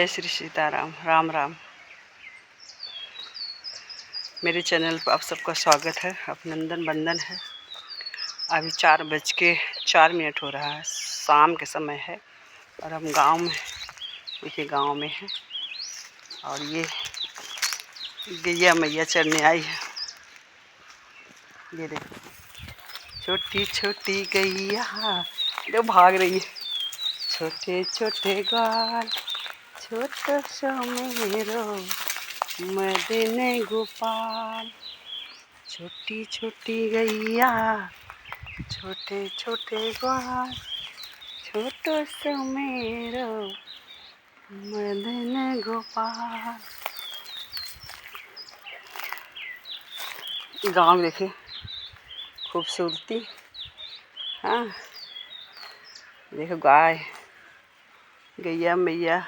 जय श्री सीताराम। राम राम। मेरे चैनल पर आप सबका स्वागत है, अभिनंदन वंदन है। अभी 4:04 हो रहा है, शाम के समय है और हम गांव में, देखिए गांव में है। और ये गैया मैया चरने आई है। ये देखो छोटी छोटी गैया जो भाग रही है। छोटे छोटे ग्वाल छोटा सा मेरो मदन गोपाल। छोटी छोटी गैया छोटे छोटे ग्वाल छोटा सा मेरो मदन गोपाल। गाँव देखे खूबसूरती। हाँ देखो गाय गैया मैया